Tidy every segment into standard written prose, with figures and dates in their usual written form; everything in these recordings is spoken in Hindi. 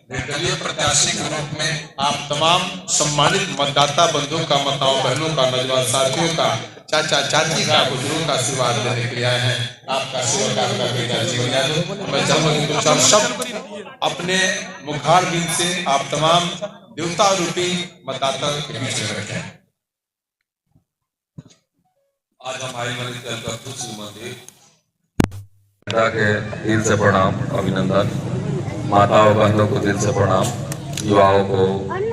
निर्दलीय प्रत्याशी के रूप में आप तमाम सम्मानित मतदाता बंधुओं का, माताओं बहनों का, नौजवान साथियों का, चाचा चाची का, बुजुर्गों का आशीर्वाद देने के लिए आए हैं। आपका सेवक आपका बेटा जीवन यादव। मैं चाहूंगा कि कुछ आप शब्द अपने मुखार बिंद से आप तमाम देवता रूपी मतदाता के बीच में रखें। आज हम आई वाली शिव मंदिर के दिल से प्रणाम, अभिनंदन। माताओं बहनों को दिल से प्रणाम, युवाओं को,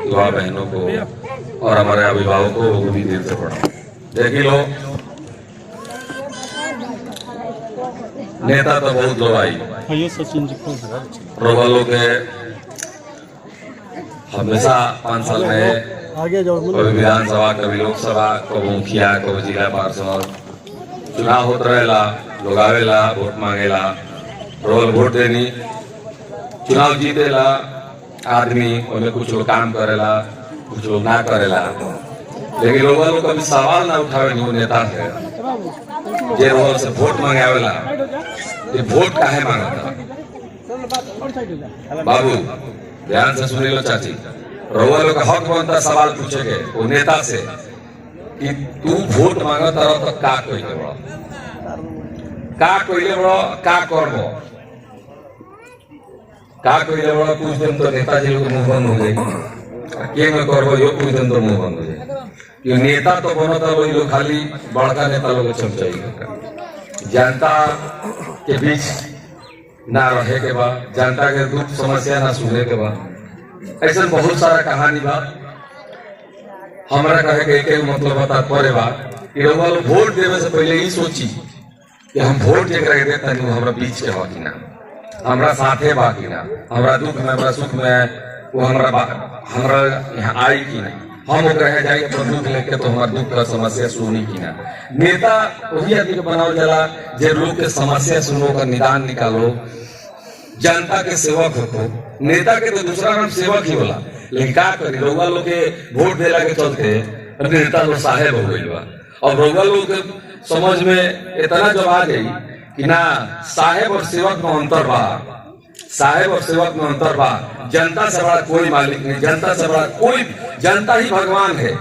युवा बहनों को और हमारे अभिभावकों को भी दिल से प्रणाम। देखिए लो, नेता तो बहुत लोग आई रोगलों के हमेशा 5 साल में कभी विधानसभा, कभी लोकसभा, कभी मुखिया, कभी जिला पार्षद चुनाव होता रहेला, लोग आवेला, वोट मांगेला, रोल वोट देनी, चुनाव जीतेला आदमी, उन्हें कुछ लोग काम करेला, कुछ लोग ना करेला, लेकिन लोग कभी सवाल ना उठावे नहीं नेता से जे रोल से वोट मांगावेला, ये वोट काहे मांगता। बाबू ध्यान से सुनी लो चाची, रोल का हक बनता सवाल पूछेगे वो नेता से कि तू वोट मांगता रहो तो का कइले बड़ो, का कइले बड़ो, का करबो, का कइले बड़ो। कुछ दिन तो नेताजी लोग मुंह बंद हो जाए, के में करबो यो कुछ दिन तो मुंह बंद हो जाए। कि नेता तो बनता लोग खाली बड़का नेता लोग चमचाई, जनता के बीच ना रहे के बाद, जनता के दुख समस्या ना सुने के बाद, ऐसा बहुत सारा कहानी बा। हमारा कहे के एक मतलब बता परे बात कि लोग वोट देवे से पहले ही सोची कि हम वोट जेकरा के देता नहीं हमरा बीच के हो कि ना, हमरा साथे बा कि ना, हमरा दुख में, हमरा सुख में वो हमरा यहाँ आई कि नहीं, हम ओकरा जाके अपना दुख लेके तो हमारा दुख का समस्या सुनी कि ना। नेता वही आदमी के बनावल जाला जे लोग के समस्या सुनो, का निदान निकालो, जनता के सेवक हो। नेता के तो दूसरा नाम सेवक ही होला, लेकिन का करी रउआ लोग के वोट देला के चलते नेता लोग साहेब हो गइल बा। और रउआ लोग के समझ में इतना जब आ जाई कि ना साहेब और सेवक में अंतर बा, साहेब और सेवक में अंतर बा। जनता से बड़ा कोई मालिक नहीं, जनता से बड़ा कोई, जनता ही भगवान है,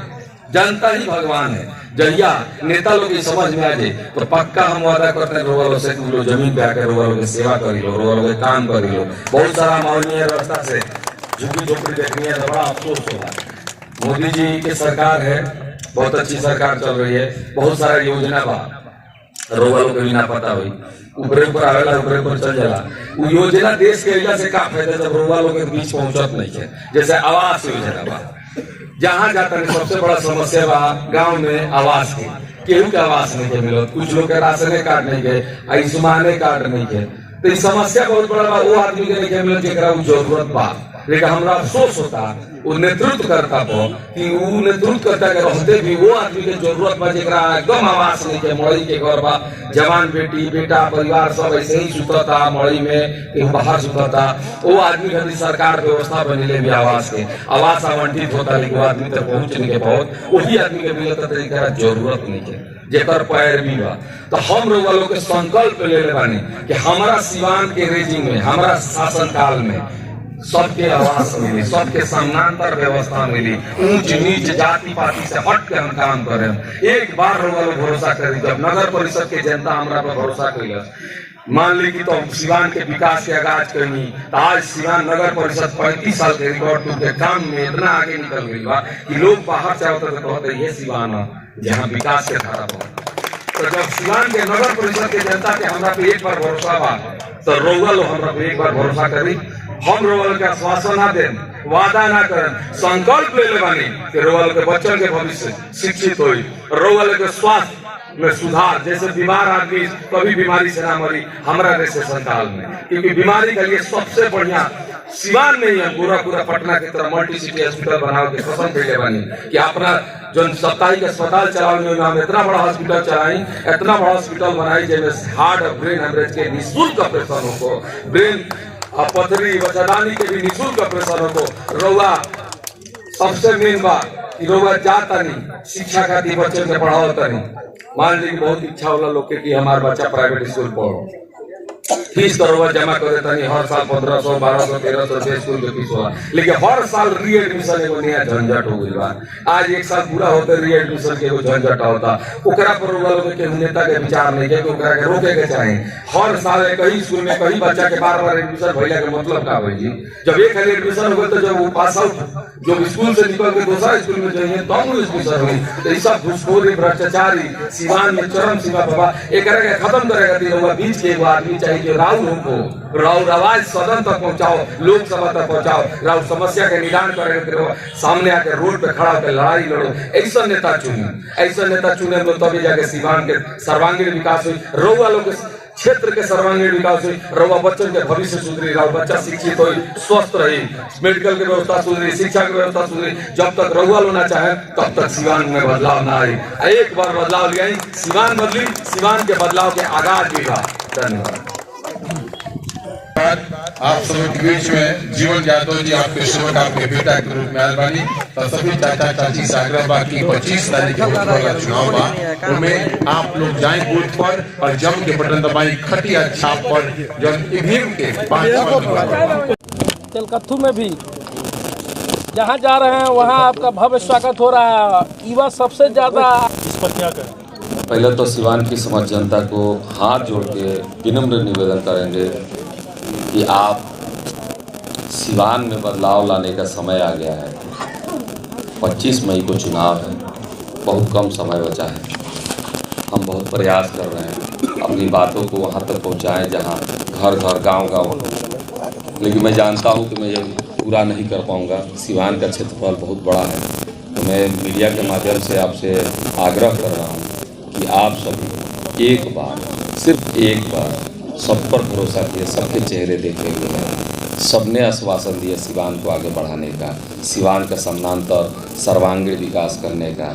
जनता ही भगवान है। जहिया नेता लोग की समझ में आ जाए तो पक्का हम वादा करते हैं रोगा लोग से लोग जमीन पे आकर रोगा लोग की सेवा करी लो, रोगा लोग काम करी लो। बहुत सारा माननीय रास्ता से झुग्गी झोपड़ी देखनी है तो बड़ा अफसोस होगा। मोदी जी की सरकार है, बहुत अच्छी सरकार चल रही है, बहुत सारा योजना बा, रोगा लोग भी ना पता हुई ऊपरे ऊपर आवेला, ऊपरे ऊपर चल जाला। वो योजना देश के इला से का फायदा जब रोगा लोग के बीच पहुंचत नहीं है। जैसे आवास योजना बा, जहाँ जाता है सबसे बड़ा समस्या बा गांव में आवास की, केहू के आवास नहीं के मिलो, कुछ लोग के राशन कार्ड नहीं के, आयुष्मान कार्ड नहीं के, तो ये समस्या बहुत बड़ा बा। वो आदमी के नहीं मिलो जेकरा जरूरत बा, लेकिन हमरा अफसोस होता वो नेतृत्व करता हो कि वो नेतृत्व करता के रहते भी वो आदमी के जरूरत बा जेकरा एकदम आवास नहीं के, मड़ई के घर बा, जवान बेटी बेटा परिवार सब ऐसे ही सुतता मड़ई में, कहीं बाहर सुतता, वो आदमी खातिर सरकार व्यवस्था बनेले भी आवास के, आवास आवंटित होता लेकिन वो आदमी तक पहुंचने के बहुत वही आदमी के मिलता तरीका जरूरत नहीं है जेकर पैर भी बा। तो हम लोग के संकल्प ले बानी कि हमारा सिवान के रेजिंग में, हमारा शासन काल में सबके आवास मिली, सबके समानांतर व्यवस्था मिली, ऊंच नीच जाति पाति से हट के हम काम करें। एक बार लोग भरोसा करी, जब नगर परिषद के जनता हमरा पर भरोसा कैलस, मान ली कि तो सिवान के विकास के आगाज करनी, तो आज सिवान नगर परिषद 35 साल के रिकॉर्ड के काम में इतना आगे निकल गई बा कि लोग बाहर से होते थे कहते ये सिवान है जहाँ विकास के धारा बा। तो जब सिवान के नगर परिषद के जनता के हमरा पे एक बार भरोसा बा तो रउआ लोग हमरा पे एक बार भरोसा करी। हम रोवल के आश्वासन ना दें, वादा ना करें, संकल्प ले बानी कि रोवल के बच्चों के भविष्य शिक्षित होई, रोवल के स्वास्थ्य में सुधार, जैसे बीमार आदमी कभी बीमारी से ना मरी हमरा जैसे संताल में, क्योंकि बीमारी के लिए सबसे बढ़िया सिवान में ही है। पूरा पटना की तरह मल्टी सिटी हॉस्पिटल बनाओ के कसम कैले बानी कि अपना जो साप्ताहिक अस्पताल चलाने में हम इतना बड़ा हॉस्पिटल चलाई, इतना बड़ा हॉस्पिटल बनाई जिसमें हार्ट और ब्रेन हेमरेज के निःशुल्क ऑपरेशन हो, ब्रेन पथरी बच्चादानी के भी निःशुल्क ऑपरेशन हो। रउआ सबसे मेन बात कि रउआ जाता नहीं शिक्षा खातिर बच्चों के पढ़ाओ तनी। मान ली बहुत इच्छा होला लोग के कि हमारा बच्चा प्राइवेट स्कूल पढ़ो, फीस तो जमा करे तनी हर साल 1500 1200 1300 रुपया स्कूल के फीस होला, लेकिन हर साल री एडमिशन एगो नया झंझट हो गइल बा। आज एक साल पूरा होते री एडमिशन के एगो झंझट होता, ओकरा पर लोग के नेता के विचार नहीं के ओकरा के रोके के चाहे। हर साल कई स्कूल में कई बच्चा के बार-बार एडमिशन भइला के मतलब का होई जी? जब एक खाली एडमिशन हो तो जब वो पास आउट जो स्कूल से निकल के दूसरा स्कूल में जाइए तो हम एडमिशन होई। तो ई सब घुसखोरी भ्रष्टाचारी सिवान में चरम सीमा पर बा। एकरा के खत्म करेगा तीनों बीच के एगो आदमी चाहिए राहुल हमको राहुल आवाज सदन तक पहुंचाओ, लोकसभा तक पहुंचाओ, राहुल समस्या के निदान करेगा, सामने आके रोड पे खड़ा होकर लड़ाई लड़ो। ऐसा नेता चुने, ऐसा नेता चुने तो तभी जाके सिवान के सर्वांगीण विकास हुई, रउआ लोग के क्षेत्र के सर्वांगीण विकास हुई, रउआ बच्चन के भविष्य सुधरी, रउआ बच्चा शिक्षित हुई, स्वस्थ रही, मेडिकल की व्यवस्था सुधरी, शिक्षा की व्यवस्था सुधरी। जब तक रउआ लोना चाहे तब तक सिवान में बदलाव ना आई। एक बार बदलाव ले आई, सिवान बदली, सिवान के बदलाव के आगाज भी था। धन्यवाद। आप सभी के बीच में जीवन यादव जी आपके सेवक आपके बेटा के रूप में आए बानी। तो सभी चाचा चाची से आग्रह बा कि 25 तारीख को वाला चुनाव बा, उनमें आप लोग जाएं बूथ पर और जम के बटन दबाएं, खटिया छाप पर जब ईवीएम के 5 तेलकत्थू में भी जहाँ जा रहे हैं वहाँ आपका भव्य स्वागत हो रहा है। युवा सबसे ज्यादा इस पर क्या करें? पहले तो सिवान की समाज जनता को हाथ जोड़ के विनम्र निवेदन करेंगे कि आप सिवान में बदलाव लाने का समय आ गया है। 25 मई को चुनाव है, बहुत कम समय बचा है। हम बहुत प्रयास कर रहे हैं अपनी बातों को वहाँ तक पहुँचाएं जहाँ घर घर गांव गांव, लेकिन मैं जानता हूँ कि मैं ये पूरा नहीं कर पाऊँगा। सिवान का क्षेत्रफल बहुत बड़ा है, तो मैं मीडिया के माध्यम से आपसे आग्रह कर रहा हूँ कि आप सभी एक बार, सिर्फ एक बार सब पर भरोसा किए, सबके चेहरे देखे हुए हैं। सबने आश्वासन दिया सिवान को आगे बढ़ाने का, सिवान का समानांतर सर्वांगीण विकास करने का।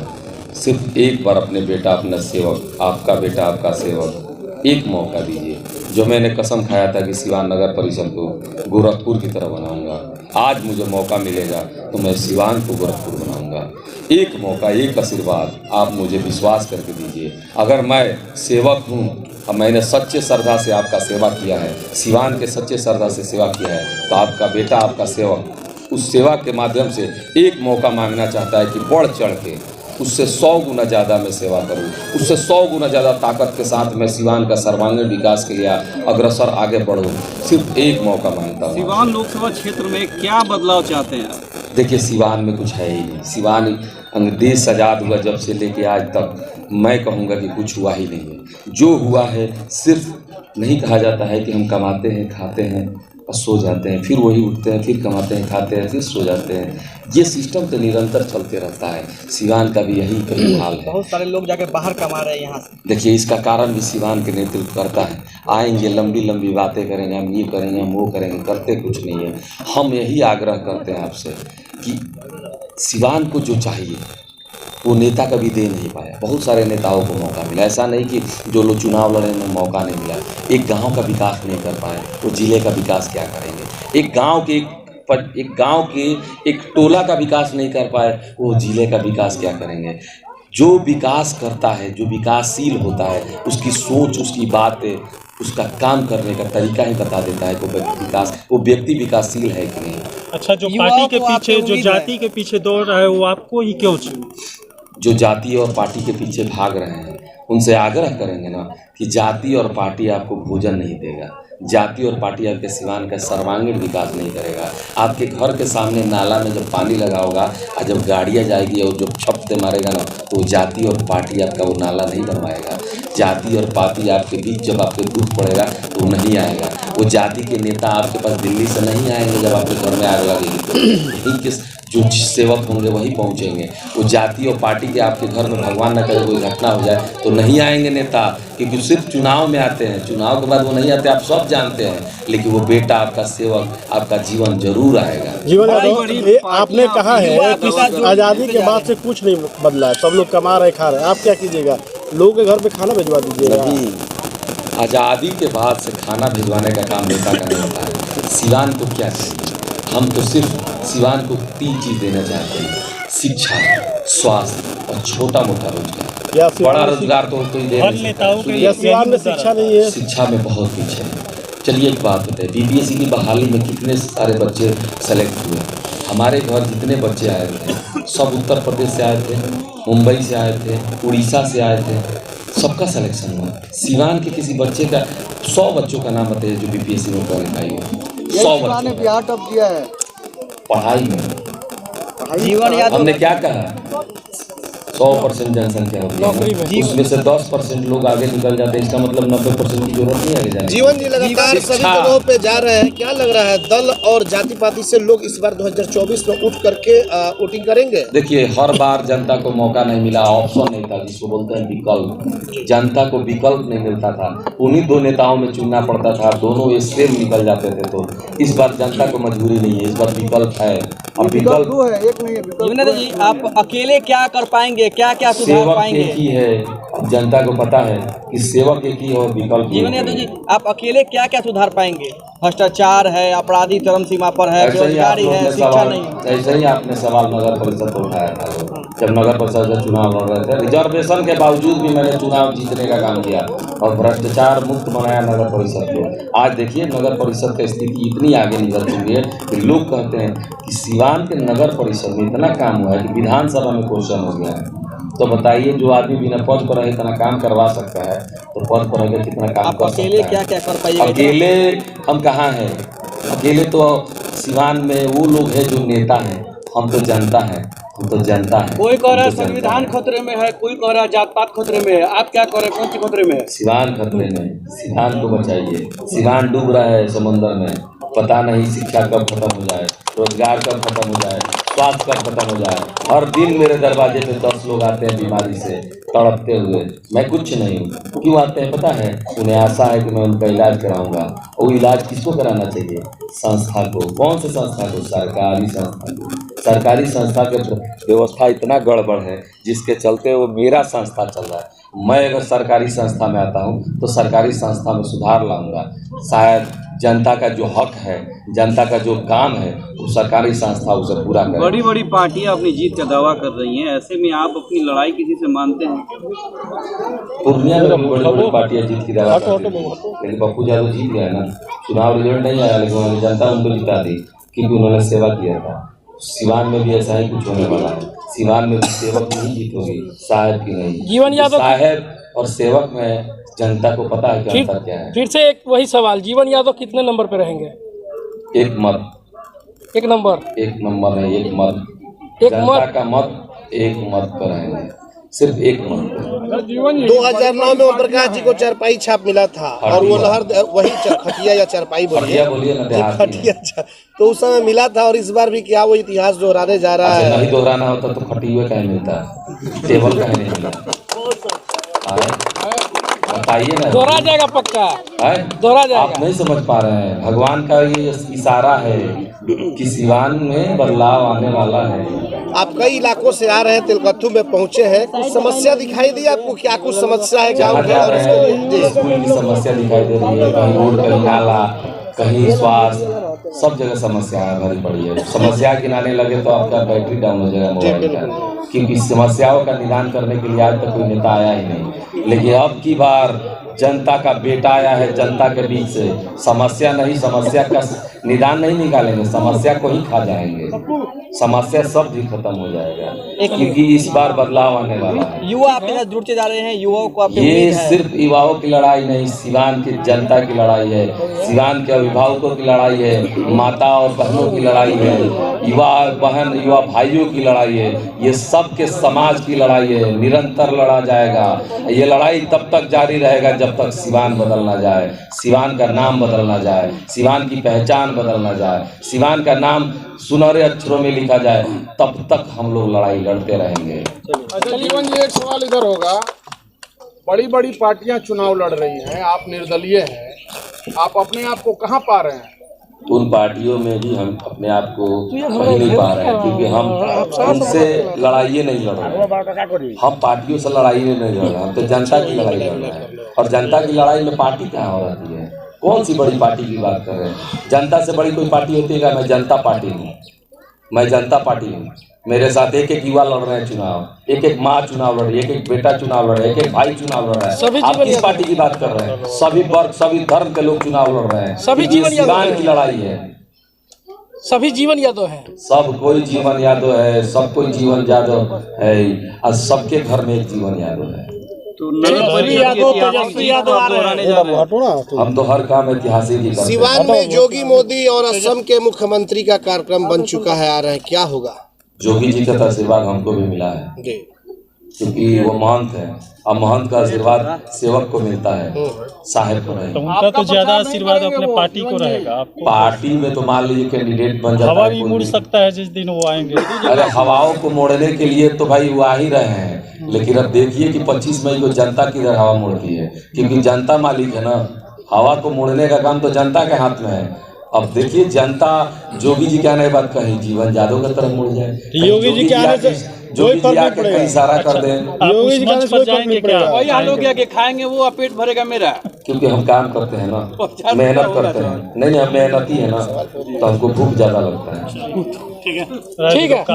सिर्फ एक बार अपने बेटा, अपना सेवक, आपका बेटा, आपका सेवक, एक मौका दीजिए। जो मैंने कसम खाया था कि सिवान नगर परिषद को गोरखपुर की तरह बनाऊंगा, आज मुझे मौका मिलेगा तो मैं सिवान को गोरखपुर बनाऊंगा। एक मौका, एक आशीर्वाद आप मुझे विश्वास करके दीजिए। अगर मैं सेवक हूँ और मैंने सच्चे श्रद्धा से आपका सेवा किया है, सिवान के सच्चे श्रद्धा से सेवा किया है, तो आपका बेटा, आपका सेवक उस सेवा के माध्यम से एक मौका मांगना चाहता है कि बढ़ चढ़ के उससे 100 गुना ज़्यादा मैं सेवा करूं, उससे 100 गुना ज़्यादा ताकत के साथ मैं सिवान का सर्वांगीण विकास के लिए अग्रसर आगे बढ़ूं। सिर्फ एक मौका मांगता हूं। सिवान लोकसभा क्षेत्र में क्या बदलाव चाहते हैं? देखिए, सिवान में कुछ है ही नहीं। सिवान देश आज़ाद हुआ जब से लेके आज तक मैं कहूँगा कि कुछ हुआ ही नहीं है। जो हुआ है सिर्फ नहीं कहा जाता है कि हम कमाते हैं, खाते हैं और सो जाते हैं, फिर वही उठते हैं, फिर कमाते हैं, खाते हैं, फिर सो जाते हैं। ये सिस्टम तो निरंतर चलते रहता है। सिवान का भी यही कहीं हाल है। बहुत सारे लोग जाके बाहर कमा रहे हैं यहाँ से। देखिए, इसका कारण भी सिवान के नेतृत्व करता है। आएंगे, लंबी लंबी बातें करेंगे, हम ये करेंगे, हम वो करेंगे, करते कुछ नहीं है। हम यही आग्रह करते हैं आपसे कि सिवान को जो चाहिए वो नेता कभी दे नहीं पाया। बहुत सारे नेताओं को मौका मिला, ऐसा नहीं कि जो लोग चुनाव लड़े में मौका नहीं मिला। एक गांव का विकास नहीं कर पाए, वो जिले का विकास क्या करेंगे? एक गांव के एक टोला का विकास नहीं कर पाए, वो जिले का विकास क्या करेंगे? जो विकास करता है, जो विकासशील होता है, उसकी सोच, उसकी बातें, उसका काम करने का तरीका ही बता देता है कि वो व्यक्ति विकासशील है कि नहीं। अच्छा, जो पार्टी के पीछे, जो जाति के पीछे दौड़ रहा है, वो आपको ही क्यों चुने? जो जाति और पार्टी के पीछे भाग रहे हैं उनसे आग्रह करेंगे ना कि जाति और पार्टी आपको भोजन नहीं देगा, जाति और पार्टी आपके सिवान का सर्वांगीण विकास नहीं करेगा। आपके घर के सामने नाला में जब पानी लगा होगा और जब गाड़ियाँ जाएगी और जब छपते मारेगा ना, तो जाति और पार्टी आपका वो नाला नहीं बनवाएगा। जाति और पार्टी आपके बीच जब आपके दुख पड़ेगा तो वो नहीं आएगा। वो जाति के नेता आपके पास दिल्ली से नहीं आएंगे जब आपके घर में आग लगेगी, तो यही किस जो सेवक होंगे वही पहुंचेंगे। वो जाति और पार्टी के आपके घर में भगवान न करे कोई घटना हो जाए तो नहीं आएंगे नेता, क्योंकि सिर्फ चुनाव में आते हैं। चुनाव के बाद वो नहीं आते, आप सब जानते हैं। लेकिन वो बेटा, आपका सेवक, आपका जीवन जरूर आएगा। जीवन आपने कहा है कि आज़ादी के बाद से कुछ नहीं बदला है, सब लोग कमा रहे, खा रहे, आप क्या कीजिएगा? लोगों के घर पे खाना भिजवा दीजिएगा। नहीं, आज़ादी के बाद से खाना भिजवाने का काम नेता का नहीं होता है। सिवान को क्या चाहिए? हम तो सिर्फ सिवान को 3 चीज़ देना चाहते हैं: शिक्षा, स्वास्थ्य और छोटा मोटा रोजगार। बड़ा रोजगार तो कोई दे नहीं सकता। सिवान में शिक्षा नहीं है। शिक्षा में बहुत पीछे है। चलिए एक बात बताइए, बीपीएससी की बहाली में कितने सारे बच्चे सेलेक्ट हुए? हमारे घर जितने बच्चे आए थे सब उत्तर प्रदेश से आए थे, मुंबई से आए थे, उड़ीसा से आए थे, सबका सिलेक्शन हुआ। सिवान के किसी बच्चे का 100 बच्चों का नाम बताइए जो बीपीएससी में क्वालिफाई हुआ। 100 बच्चों बिहार टॉप किया है पढ़ाई में। जीवन यादव हमने क्या कहा? 100% जनसंख्या होती है, उसमें से 10% लोग आगे निकल जाते हैं, इसका मतलब 90% की जरूरत नहीं आगे जाने। जीवन जी लगातार सभी जगहों पे जा रहे हैं, क्या लग रहा है दल और जाति पाति से लोग इस बार 2024 में उठ करके वोटिंग करेंगे? देखिए, हर बार जनता को मौका नहीं मिला, ऑप्शन नहीं था, जिसको बोलते हैं विकल्प। जनता को विकल्प नहीं मिलता था, उन्हीं दो नेताओं में चुनना पड़ता था, दोनों एक सेम निकल जाते थे। तो इस बार जनता को मजबूरी नहीं है, इस बार विकल्प है। अब विकल्प है, एक नहीं है। जीवन यादव जी, आप अकेले क्या कर पाएंगे, क्या क्या सुधार सेवक पाएंगे? एक ही है, अब जनता को पता है कि सेवक एक ही है और विकल्प जीवन यादव जी, आप अकेले क्या क्या सुधार पाएंगे? भ्रष्टाचार है, अपराधी चरम सीमा पर है, बेरोजगारी है, शिक्षा नहीं। ऐसे ही आपने सवाल नगर परिषद को उठाया था, जब नगर परिषद का चुनाव लड़ रहे थे। रिजर्वेशन के बावजूद भी मैंने चुनाव जीतने का काम किया और भ्रष्टाचार मुक्त बनाया नगर परिषद को। आज देखिए नगर परिषद की स्थिति इतनी आगे निकल चुकी है कि लोग कहते हैं कि सिवान के नगर परिषद में इतना काम हुआ है कि विधानसभा में क्वेश्चन हो गया है। तो बताइए, जो आदमी बिना पद पर रहे इतना काम करवा सकता है तो पद पर रहकर कितना काम कर सकता है? अकेले क्या क्या कर पाइएगा? अकेले हम कहाँ हैं? अकेले तो सिवान में वो लोग हैं जो नेता हैं, हम तो जनता हैं, हम तो जनता है। कोई कह रहा है संविधान खतरे में है, कोई कह रहा है जात पात खतरे में है, आप क्या कह रहे हैं, कौन सी खतरे में है? सिवान खतरे में, सिवान को बचाइए। सिवान डूब रहा है समंदर में, पता नहीं शिक्षा कब खत्म हो जाए, रोजगार कब खत्म हो जाए, स्वास्थ्य कब खत्म हो जाए। हर दिन मेरे दरवाजे पे 10 लोग आते हैं बीमारी से तड़पते हुए, मैं कुछ नहीं हूँ। क्यों आते हैं पता है? उन्हें आशा है कि मैं उनका इलाज कराऊंगा। वो इलाज किसको कराना चाहिए? संस्था को। कौन से संस्था को? सरकारी संस्था को। सरकारी संस्था के व्यवस्था इतना गड़बड़ है जिसके चलते वो मेरा संस्था चल रहा है। मैं अगर सरकारी संस्था में आता हूँ तो सरकारी संस्था में सुधार लाऊंगा, शायद जनता का जो हक है, जनता का जो काम है वो सरकारी संस्था उसे पूरा करे। बड़ी बड़ी पार्टियां अपनी जीत का दावा कर रही हैं, ऐसे में आप अपनी लड़ाई किसी से मानते हैं? पूर्णिया में बड़ी बड़ी पार्टियां जीत की दावा करती हैं, लेकिन पप्पू यादव जीत गया ना। चुनाव रिजल्ट नहीं आया लेकिन उन्होंने जनता उनको जिता दी क्योंकि उन्होंने सेवा किया था। सिवान में भी ऐसा ही कुछ होने वाला है। सिवान में भी सेवक नहीं जीत होगी, साहब की नहीं। जीवन यादव साहब और सेवक में जनता को पता है कि अंतर क्या है। फिर से एक वही सवाल, जीवन यादव कितने नंबर पे रहेंगे? एक मत, एक नंबर, एक नंबर है, एक मत, एक जनता मत का मत एक मत पर रहेंगे, सिर्फ एक मत पर। 2009 में ओम प्रकाश जी को चारपाई छाप मिला था और वो लहर वही खटिया या चारपाई बोलिए ना, देहात खटिया तो उस समय मिला था और इस बार भी क्या वो इतिहास दोहराने जा रहा है? नहीं दोहराना होता तो खटिया कहीं मिलता, टेबल कहीं नहीं मिला। बताइए ना, दोहरा जाएगा पक्का, दोहरा जाएगा। आप नहीं समझ पा रहे हैं, भगवान का ये इशारा है कि सिवान में बदलाव आने वाला है। आप कई इलाकों से आ रहे हैं, तिलकत्थू में पहुंचे हैं, कुछ समस्या दिखाई दी आपको? क्या कुछ समस्या है गाँव में? और स्कूल की समस्या दिखाई दे रही है, कहीं रोड, कहीं नाला, कहीं स्वास्थ्य, सब जगह समस्या भरी पड़ी है। समस्या गिनाने लगे तो आपका बैटरी डाउन हो जाएगा मोबाइल का, क्योंकि समस्याओं का निदान करने के लिए आज तक कोई नेता आया ही नहीं। लेकिन अब की बार जनता का बेटा आया है, जनता के बीच से। समस्या नहीं, समस्या का निदान नहीं निकालेंगे, समस्या को ही खा जाएंगे, समस्या सब भी खत्म हो जाएगा, क्योंकि इस बार बदलाव आने वाला है। युवा आपके साथ जुड़ते जा रहे हैं, युवाओं को ये सिर्फ युवाओं की लड़ाई नहीं, सिवान की जनता की लड़ाई है, सिवान के अभिभावकों की लड़ाई है, माता और बहनों की लड़ाई है, युवा बहन युवा भाइयों की लड़ाई है, ये सब के समाज की लड़ाई है। निरंतर लड़ा जाएगा, ये लड़ाई तब तक जारी रहेगा जब तक सिवान बदल ना जाए, सिवान का नाम बदल ना जाए, सिवान की पहचान बदल ना जाए, सिवान का नाम सुनहरे अक्षरों में लिखा जाए, तब तक हम लोग लड़ाई लड़ते रहेंगे। अच्छा जीवन जी, एक सवाल इधर होगा, बड़ी बड़ी पार्टियां चुनाव लड़ रही हैं, आप निर्दलीय हैं, आप अपने आप को कहां पा रहे हैं? उन पार्टियों में भी हम अपने आप को कहीं नहीं पा रहे हैं, क्योंकि हम उनसे लड़ाई नहीं लड़ रहे, हम पार्टियों से लड़ाई नहीं लड़ रहे, हम तो जनता की लड़ाई लड़ रहे हैं। और जनता की लड़ाई में पार्टी कहाँ हो जाती है? कौन सी बड़ी पार्टी की बात कर रहे हैं? जनता से बड़ी कोई पार्टी होती है? मैं जनता पार्टी हूँ, मैं जनता पार्टी हूँ, मेरे साथ एक एक युवा लड़ रहे हैं चुनाव, एक एक माँ चुनाव लड़ रही है, एक एक बेटा चुनाव लड़ रहा है, एक एक भाई चुनाव लड़ रहा सभी है। आप जीवन किस पार्टी की बात कर रहे हैं? सभी वर्ग, सभी धर्म के लोग चुनाव लड़ रहे हैं। सभी ये जीवन यादव सिवान है। की लड़ाई है। सभी जीवन यादव है। सब कोई जीवन यादव है, सब कोई जीवन यादव है, और सबके घर में एक जीवन यादव है। हम तो हर काम ऐतिहासिक ही करते हैं। सिवान में जोगी मोदी और असम के मुख्यमंत्री का कार्यक्रम बन चुका है, आ रहे हैं, क्या होगा? जोगी जी का आशीर्वाद हमको भी मिला है, जी, क्योंकि वो महंत है और महंत का आशीर्वाद सेवक को मिलता है, साहेब को नहीं। उनका तो ज्यादा आशीर्वाद अपने पार्टी को रहेगा। आपको पार्टी में तो मान लीजिए कैंडिडेट बन जाता हवा है भी कोई मुड़ भी। सकता है जिस दिन वो आएंगे। अरे हवाओं को मोड़ने के लिए तो भाई वो आ ही रहे हैं, लेकिन अब देखिए कि 25 मई को जनता किधर हवा मोड़ती है, क्योंकि जनता मालिक है ना। हवा को मोड़ने का काम तो जनता के हाथ में है। अब देखिए जनता, जोगी जी क्या नई बात कही, जीवन यादव की तरफ मुड़ जाए। योगी जी के आने से जोगी जी आके कहीं इशारा कर दें, योगी जी का मंच पर जाएंगे क्या? वही हम लोग क्या खाएंगे वो पेट भरेगा मेरा। क्योंकि हम काम करते हैं ना, मेहनत करते हैं। नहीं, हम मेहनती है ना, तो हमको भूख ज्यादा लगता है। ठीक है।